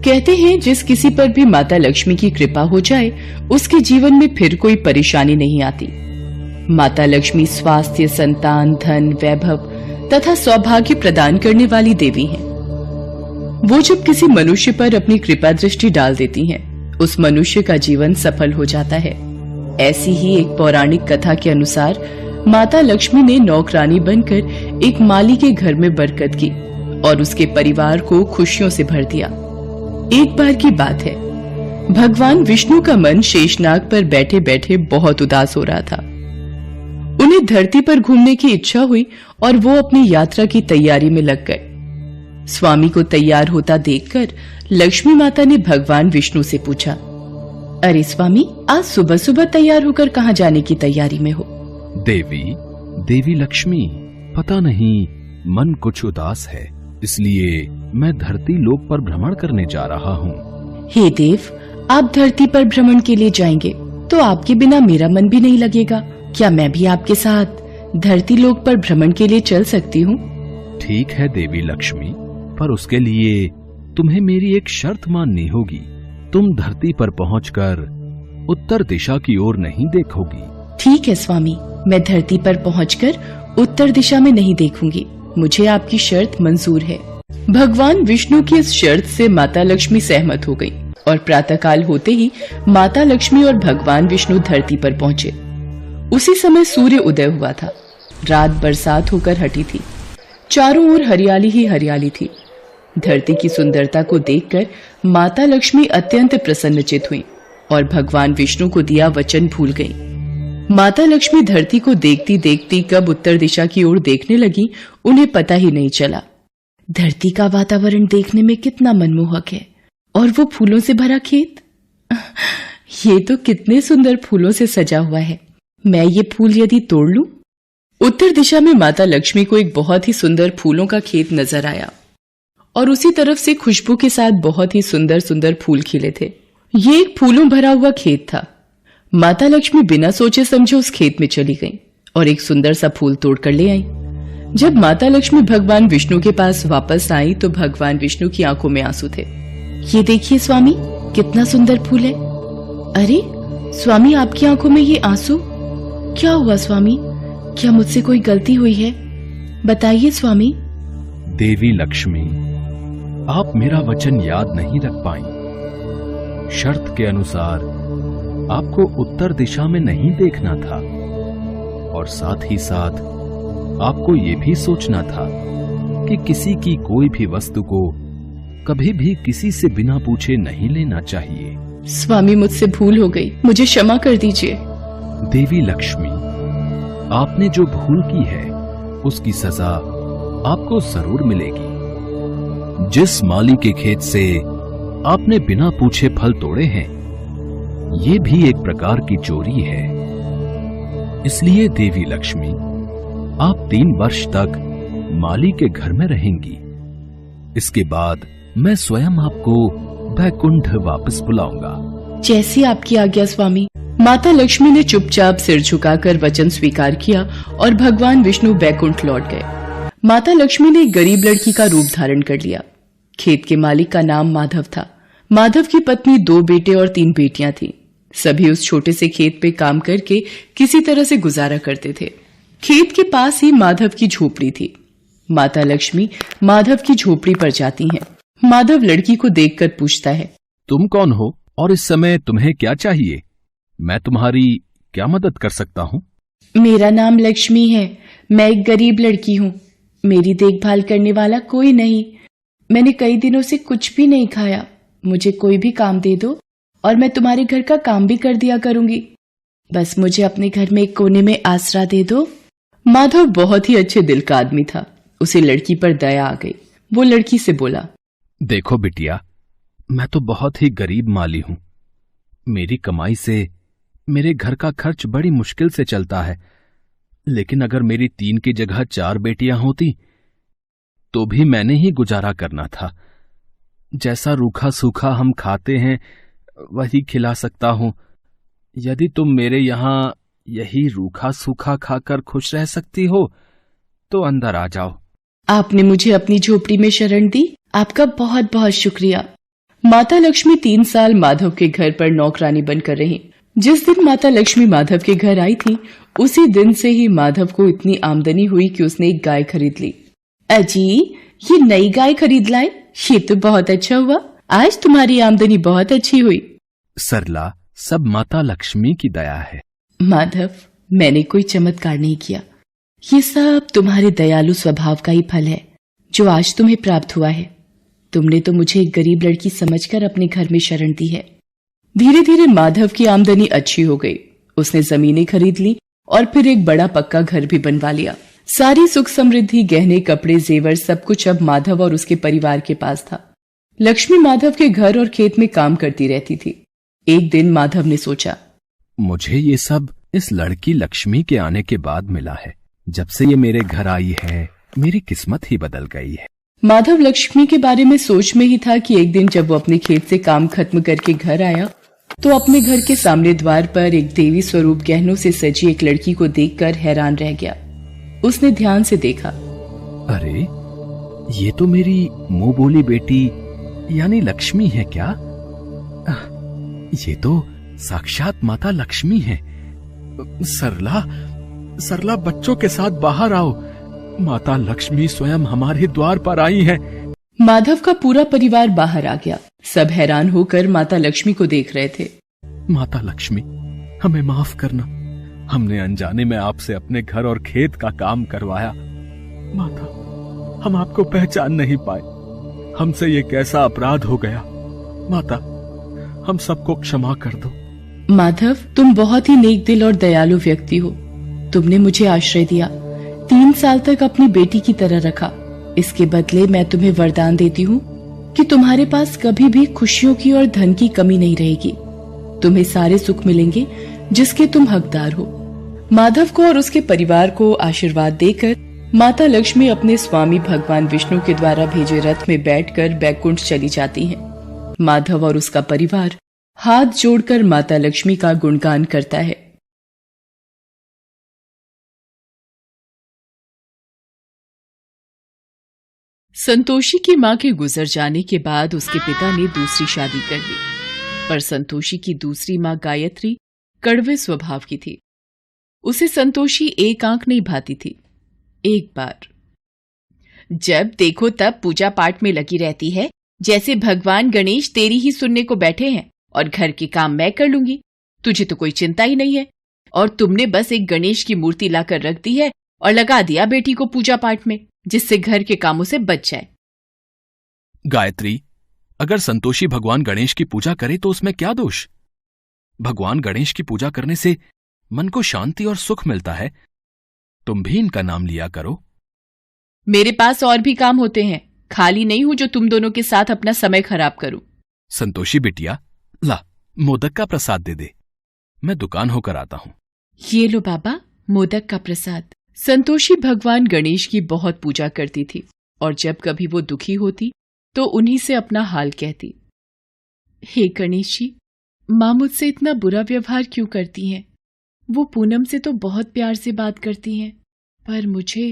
कहते हैं जिस किसी पर भी माता लक्ष्मी की कृपा हो जाए उसके जीवन में फिर कोई परेशानी नहीं आती। माता लक्ष्मी स्वास्थ्य, संतान, धन, वैभव तथा सौभाग्य प्रदान करने वाली देवी हैं। वो जब किसी मनुष्य पर अपनी कृपा दृष्टि डाल देती हैं, उस मनुष्य का जीवन सफल हो जाता है। ऐसी ही एक पौराणिक कथा के अनुसार माता लक्ष्मी ने नौकरानी बनकर एक माली के घर में बरकत की और उसके परिवार को खुशियों से भर दिया। एक बार की बात है, भगवान विष्णु का मन शेषनाग पर बैठे बैठे बहुत उदास हो रहा था। उन्हें धरती पर घूमने की इच्छा हुई और वो अपनी यात्रा की तैयारी में लग गए। स्वामी को तैयार होता देखकर लक्ष्मी माता ने भगवान विष्णु से पूछा, अरे स्वामी, आज सुबह सुबह तैयार होकर कहाँ जाने की तैयारी में हो? देवी लक्ष्मी, पता नहीं मन कुछ उदास है, इसलिए मैं धरती लोक पर भ्रमण करने जा रहा हूँ। हे देव, आप धरती पर भ्रमण के लिए जाएंगे तो आपके बिना मेरा मन भी नहीं लगेगा। क्या मैं भी आपके साथ धरती लोक पर भ्रमण के लिए चल सकती हूँ? ठीक है देवी लक्ष्मी, पर उसके लिए तुम्हें मेरी एक शर्त माननी होगी। तुम धरती पर पहुंचकर उत्तर दिशा की ओर नहीं देखोगी। ठीक है स्वामी, मैं धरती पर पहुंचकर उत्तर दिशा में नहीं देखूंगी। मुझे आपकी शर्त मंजूर है। भगवान विष्णु की इस शर्त से माता लक्ष्मी सहमत हो गई और प्रातःकाल होते ही माता लक्ष्मी और भगवान विष्णु धरती पर पहुंचे। उसी समय सूर्य उदय हुआ था। रात बरसात होकर हटी थी। चारों ओर हरियाली ही हरियाली थी। धरती की सुंदरता को देखकर माता लक्ष्मी अत्यंत प्रसन्नचित हुई और भगवान विष्णु को दिया वचन भूल गई। माता लक्ष्मी धरती को देखती देखती कब उत्तर दिशा की ओर देखने लगी, उन्हें पता ही नहीं चला। धरती का वातावरण देखने में कितना मनमोहक है और वो फूलों से भरा खेत, ये तो कितने सुंदर फूलों से सजा हुआ है। मैं ये फूल यदि तोड़ लूं? उत्तर दिशा में माता लक्ष्मी को एक बहुत ही सुंदर फूलों का खेत नजर आया और उसी तरफ से खुशबू के साथ बहुत ही सुंदर सुंदर फूल खिले थे। ये एक फूलों भरा हुआ खेत था। माता लक्ष्मी बिना सोचे समझे उस खेत में चली गईं और एक सुंदर सा फूल तोड़कर ले आई। जब माता लक्ष्मी भगवान विष्णु के पास वापस आई तो भगवान विष्णु की आंखों में आंसू थे। ये देखिए स्वामी, कितना सुंदर फूल है। अरे स्वामी, आपकी आंखों में ये आंसू क्या हुआ? स्वामी, क्या मुझसे कोई गलती हुई है? बताइए स्वामी। देवी लक्ष्मी, आप मेरा वचन याद नहीं रख पाई। शर्त के अनुसार आपको उत्तर दिशा में नहीं देखना था और साथ ही साथ आपको ये भी सोचना था कि किसी की कोई भी वस्तु को कभी भी किसी से बिना पूछे नहीं लेना चाहिए। स्वामी, मुझसे भूल हो गई, मुझे क्षमा कर दीजिए। देवी लक्ष्मी, आपने जो भूल की है उसकी सजा आपको जरूर मिलेगी। जिस माली के खेत से आपने बिना पूछे फल तोड़े हैं, ये भी एक प्रकार की चोरी है। इसलिए देवी लक्ष्मी, आप 3 वर्ष तक माली के घर में रहेंगी। इसके बाद मैं स्वयं आपको वैकुंठ वापस बुलाऊंगा। जैसी आपकी आज्ञा स्वामी। माता लक्ष्मी ने चुपचाप सिर झुकाकर वचन स्वीकार किया और भगवान विष्णु वैकुंठ लौट गए। माता लक्ष्मी ने एक गरीब लड़की का रूप धारण कर लिया। खेत के मालिक का नाम माधव था। माधव की पत्नी 2 बेटे और 3 बेटियां थीं। सभी उस छोटे से खेत पे काम करके किसी तरह से गुजारा करते थे। खेत के पास ही माधव की झोपड़ी थी। माता लक्ष्मी माधव की झोपड़ी पर जाती हैं। माधव लड़की को देखकर पूछता है, तुम कौन हो और इस समय तुम्हें क्या चाहिए? मैं तुम्हारी क्या मदद कर सकता हूँ? मेरा नाम लक्ष्मी है। मैं एक गरीब लड़की हूँ। मेरी देखभाल करने वाला कोई नहीं। मैंने कई दिनों से कुछ भी नहीं खाया। मुझे कोई भी काम दे दो और मैं तुम्हारे घर का काम भी कर दिया करूंगी। बस मुझे अपने घर में एक कोने में आसरा दे दो। माधव बहुत ही अच्छे दिल का आदमी था। उसे लड़की पर दया आ गई। वो लड़की से बोला, देखो बिटिया, मैं तो बहुत ही गरीब माली हूं। मेरी कमाई से मेरे घर का खर्च बड़ी मुश्किल से चलता है। लेकिन अगर मेरी 3 की जगह 4 बेटियां होती तो भी मैंने ही गुजारा करना था। जैसा रूखा सूखा हम खाते हैं वही खिला सकता हूं। यदि तुम मेरे यहां यही रूखा सूखा खाकर खुश रह सकती हो तो अंदर आ जाओ। आपने मुझे अपनी झोपड़ी में शरण दी। आपका बहुत बहुत शुक्रिया। माता लक्ष्मी 3 साल माधव के घर पर नौकरानी बनकर रही। जिस दिन माता लक्ष्मी माधव के घर आई थी, उसी दिन से ही माधव को इतनी आमदनी हुई कि उसने एक गाय खरीद ली। अजी, ये नई गाय खरीद लाए, ये तो बहुत अच्छा हुआ। आज तुम्हारी आमदनी बहुत अच्छी हुई। सरला, सब माता लक्ष्मी की दया है। माधव, मैंने कोई चमत्कार नहीं किया। ये सब तुम्हारे दयालु स्वभाव का ही फल है जो आज तुम्हें प्राप्त हुआ है। तुमने तो मुझे एक गरीब लड़की समझकर अपने घर में शरण दी है। धीरे धीरे माधव की आमदनी अच्छी हो गई। उसने जमीनें खरीद ली और फिर एक बड़ा पक्का घर भी बनवा लिया। सारी सुख समृद्धि, गहने, कपड़े, जेवर, सब कुछ अब माधव और उसके परिवार के पास था। लक्ष्मी माधव के घर और खेत में काम करती रहती थी। एक दिन माधव ने सोचा, मुझे ये सब इस लड़की लक्ष्मी के आने के बाद मिला है। जब से ये मेरे घर आई है, मेरी किस्मत ही बदल गई है। माधव लक्ष्मी के बारे में सोच में ही था कि एक दिन जब वो अपने खेत से काम खत्म करके घर आया तो अपने घर के सामने द्वार पर एक देवी स्वरूप गहनों से सजी एक लड़की को देखकर हैरान रह गया। उसने ध्यान से देखा। अरे, ये तो मेरी मुंह बोली बेटी यानी लक्ष्मी है क्या? ये तो साक्षात माता लक्ष्मी है। सरला, सरला, बच्चों के साथ बाहर आओ। माता लक्ष्मी स्वयं हमारे द्वार पर आई है। माधव का पूरा परिवार बाहर आ गया। सब हैरान होकर माता लक्ष्मी को देख रहे थे। माता लक्ष्मी, हमें माफ करना। हमने अनजाने में आपसे अपने घर और खेत का काम करवाया। माता, हम आपको पहचान नहीं पाए। हमसे ये कैसा अपराध हो गया। माता, हम सबको क्षमा कर दो। माधव, तुम बहुत ही नेक दिल और दयालु व्यक्ति हो। तुमने मुझे आश्रय दिया, 3 साल तक अपनी बेटी की तरह रखा। इसके बदले मैं तुम्हें वरदान देती हूँ कि तुम्हारे पास कभी भी खुशियों की और धन की कमी नहीं रहेगी। तुम्हें सारे सुख मिलेंगे जिसके तुम हकदार हो। माधव को और उसके परिवार को आशीर्वाद देकर माता लक्ष्मी अपने स्वामी भगवान विष्णु के द्वारा भेजे रथ में बैठकर बैकुंठ चली जाती हैं। माधव और उसका परिवार हाथ जोड़कर माता लक्ष्मी का गुणगान करता है। संतोषी की मां के गुजर जाने के बाद उसके पिता ने दूसरी शादी कर ली, पर संतोषी की दूसरी मां गायत्री कड़वे स्वभाव की थी। उसे संतोषी एक आंख नहीं भाती थी। एक बार, जब देखो तब पूजा पाठ में लगी रहती है, जैसे भगवान गणेश तेरी ही सुनने को बैठे हैं और घर के काम मैं कर लूंगी। तुझे तो कोई चिंता ही नहीं है और तुमने बस एक गणेश की मूर्ति लाकर रख दी है और लगा दिया बेटी को पूजा पाठ में, जिससे घर के कामों से बच जाए। गायत्री, अगर संतोषी भगवान गणेश की पूजा करे तो उसमें क्या दोष? भगवान गणेश की पूजा करने से मन को शांति और सुख मिलता है। तुम भी इनका नाम लिया करो। मेरे पास और भी काम होते हैं, खाली नहीं हूं जो तुम दोनों के साथ अपना समय खराब करूं। संतोषी बिटिया, ला मोदक का प्रसाद दे दे। मैं दुकान होकर आता हूं। ये लो बाबा, मोदक का प्रसाद। संतोषी भगवान गणेश की बहुत पूजा करती थी और जब कभी वो दुखी होती तो उन्हीं से अपना हाल कहती। हे गणेश जी, माँ मुझसे इतना बुरा व्यवहार क्यों करती हैं? वो पूनम से तो बहुत प्यार से बात करती हैं, पर मुझे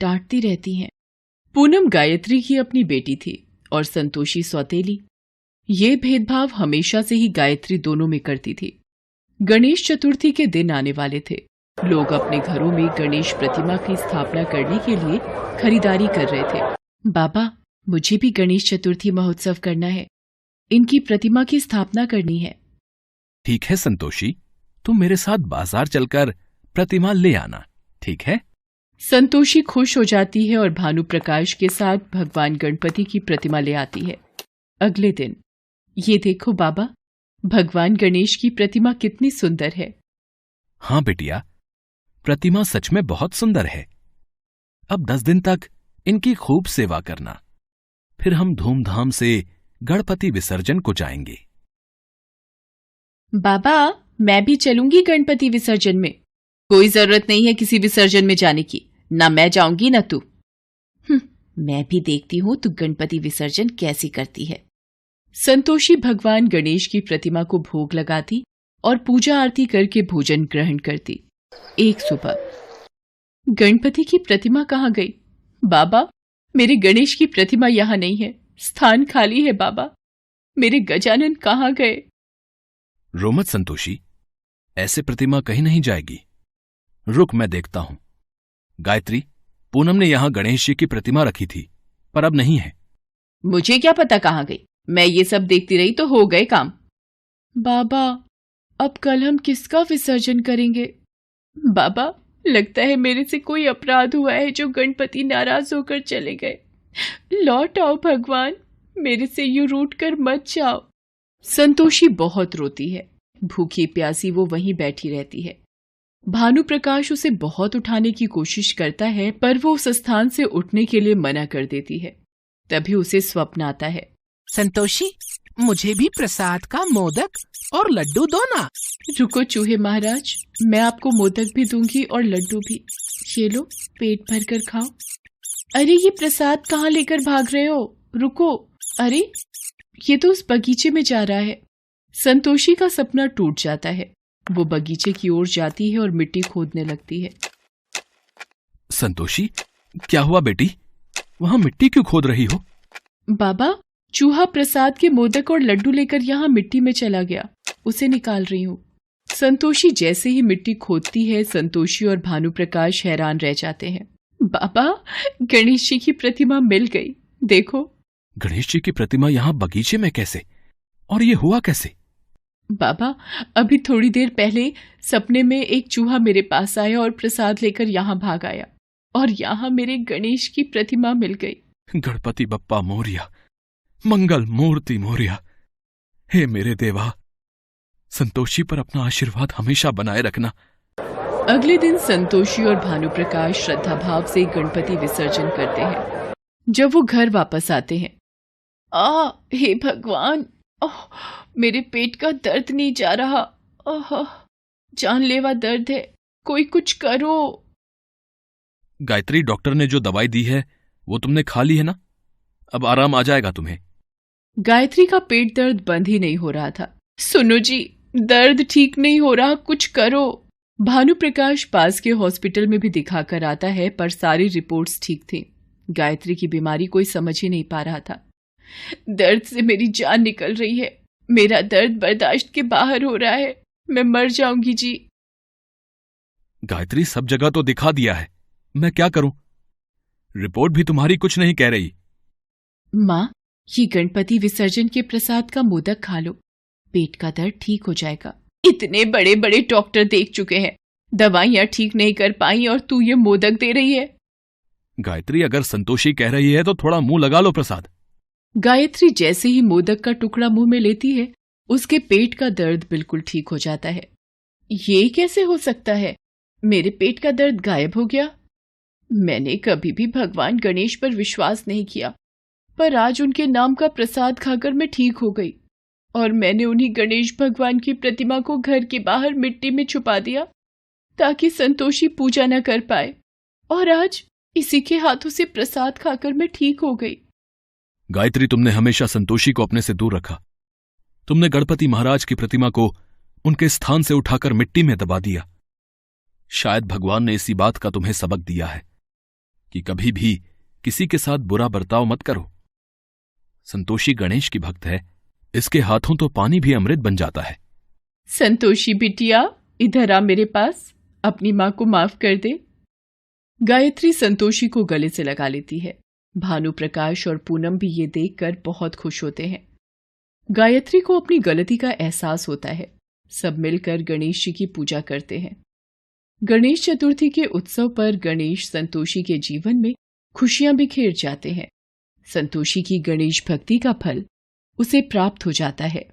डांटती रहती हैं। पूनम गायत्री की अपनी बेटी थी और संतोषी सौतेली। ये भेदभाव हमेशा से ही गायत्री दोनों में करती थी। गणेश चतुर्थी के दिन आने वाले थे। लोग अपने घरों में गणेश प्रतिमा की स्थापना करने के लिए खरीदारी कर रहे थे। बाबा, मुझे भी गणेश चतुर्थी महोत्सव करना है। इनकी प्रतिमा की स्थापना करनी है। ठीक है संतोषी, तुम मेरे साथ बाजार चलकर प्रतिमा ले आना, ठीक है? संतोषी खुश हो जाती है और भानु प्रकाश के साथ भगवान गणपति की प्रतिमा ले आती है। अगले दिन, ये देखो बाबा, भगवान गणेश की प्रतिमा कितनी सुंदर है। हाँ बेटिया, प्रतिमा सच में बहुत सुंदर है। अब 10 दिन तक इनकी खूब सेवा करना, फिर हम धूमधाम से गणपति विसर्जन को जाएंगे। बाबा, मैं भी चलूंगी गणपति विसर्जन में। कोई जरूरत नहीं है किसी विसर्जन में जाने की, ना मैं जाऊंगी ना तू। मैं भी देखती हूं तू गणपति विसर्जन कैसी करती है। संतोषी भगवान गणेश की प्रतिमा को भोग लगाती और पूजा आरती करके भोजन ग्रहण करती। एक सुबह, गणपति की प्रतिमा कहाँ गई? बाबा, मेरे गणेश की प्रतिमा यहाँ नहीं है, स्थान खाली है बाबा। मेरे गजानन कहाँ गए? रो मत संतोषी, ऐसे प्रतिमा कहीं नहीं जाएगी। रुक, मैं देखता हूं। गायत्री, पूनम ने यहां गणेश जी की प्रतिमा रखी थी, पर अब नहीं है। मुझे क्या पता कहाँ गई, मैं ये सब देखती रही तो हो गए काम। बाबा, अब कल हम किसका विसर्जन करेंगे? बाबा, लगता है मेरे से कोई अपराध हुआ है जो गणपति नाराज होकर चले गए। लौट आओ भगवान, मेरे से यूं रूठ कर मत जाओ। संतोषी बहुत रोती है। भूखी प्यासी वो वहीं बैठी रहती है। भानु प्रकाश उसे बहुत उठाने की कोशिश करता है, पर वो उस स्थान से उठने के लिए मना कर देती है। तभी उसे स्वप्न आता है। संतोषी, मुझे भी प्रसाद का मोदक और लड्डू दो ना। रुको चूहे महाराज, मैं आपको मोदक भी दूंगी और लड्डू भी। ये लो, पेट भर कर खाओ। अरे ये प्रसाद कहाँ लेकर भाग रहे हो? रुको। अरे ये तो उस बगीचे में जा रहा है। संतोषी का सपना टूट जाता है। वो बगीचे की ओर जाती है और मिट्टी खोदने लगती है। संतोषी, क्या हुआ बेटी? वहां मिट्टी क्यों खोद रही हो? बाबा, चूहा प्रसाद के मोदक और लड्डू लेकर यहाँ मिट्टी में चला गया, उसे निकाल रही हूँ। संतोषी जैसे ही मिट्टी खोदती है, संतोषी और भानु प्रकाश हैरान रह जाते हैं। बाबा, गणेश जी की प्रतिमा मिल गई, देखो। गणेश जी की प्रतिमा यहाँ बगीचे में कैसे? और ये हुआ कैसे? बाबा, अभी थोड़ी देर पहले सपने में एक चूहा मेरे पास आया और प्रसाद लेकर यहाँ भाग आया, और यहाँ मेरे गणेश की प्रतिमा मिल गई। गणपति बप्पा मोरिया, मंगल मूर्ति मोरिया। हे मेरे देवा, संतोषी पर अपना आशीर्वाद हमेशा बनाए रखना। अगले दिन संतोषी और भानु प्रकाश श्रद्धा भाव से गणपति विसर्जन करते हैं। जब वो घर वापस आते हैं, हे भगवान, मेरे पेट का दर्द नहीं जा रहा। जानलेवा दर्द है, कोई कुछ करो। गायत्री, डॉक्टर ने जो दवाई दी है वो तुमने खा ली है ना? अब आराम आ जाएगा तुम्हें। गायत्री का पेट दर्द बंद ही नहीं हो रहा था। सुनो जी, दर्द ठीक नहीं हो रहा, कुछ करो। भानु प्रकाश पास के हॉस्पिटल में भी दिखाकर आता है, पर सारी रिपोर्ट्स ठीक थी। गायत्री की बीमारी कोई समझ ही नहीं पा रहा था। दर्द से मेरी जान निकल रही है, मेरा दर्द बर्दाश्त के बाहर हो रहा है, मैं मर जाऊंगी जी। गायत्री, सब जगह तो दिखा दिया है, मैं क्या करूं? रिपोर्ट भी तुम्हारी कुछ नहीं कह रही। माँ, ये गणपति विसर्जन के प्रसाद का मोदक खा लो, पेट का दर्द ठीक हो जाएगा। इतने बड़े बड़े डॉक्टर देख चुके हैं, दवाइयां ठीक नहीं कर पाई और तू ये मोदक दे रही है। गायत्री, अगर संतोषी कह रही है तो थोड़ा मुंह लगा लो प्रसाद। गायत्री जैसे ही मोदक का टुकड़ा मुंह में लेती है, उसके पेट का दर्द बिल्कुल ठीक हो जाता है। ये कैसे हो सकता है? मेरे पेट का दर्द गायब हो गया। मैंने कभी भी भगवान गणेश पर विश्वास नहीं किया, पर आज उनके नाम का प्रसाद खाकर मैं ठीक हो गई, और मैंने उन्हीं गणेश भगवान की प्रतिमा को घर के बाहर मिट्टी में छुपा दिया ताकि संतोषी पूजा न कर पाए, और आज इसी के हाथों से प्रसाद खाकर मैं ठीक हो गई। गायत्री, तुमने हमेशा संतोषी को अपने से दूर रखा। तुमने गणपति महाराज की प्रतिमा को उनके स्थान से उठाकर मिट्टी में दबा दिया। शायद भगवान ने इसी बात का तुम्हें सबक दिया है कि कभी भी किसी के साथ बुरा बर्ताव मत करो। संतोषी गणेश की भक्त है, इसके हाथों तो पानी भी अमृत बन जाता है। संतोषी बिटिया, इधर आ मेरे पास, अपनी माँ को माफ कर दे। गायत्री संतोषी को गले से लगा लेती है। भानु प्रकाश और पूनम भी ये देखकर बहुत खुश होते हैं। गायत्री को अपनी गलती का एहसास होता है। सब मिलकर गणेश जी की पूजा करते हैं। गणेश चतुर्थी के उत्सव पर गणेश संतोषी के जीवन में खुशियां बिखेर जाते हैं। संतोषी की गणेश भक्ति का फल उसे प्राप्त हो जाता है।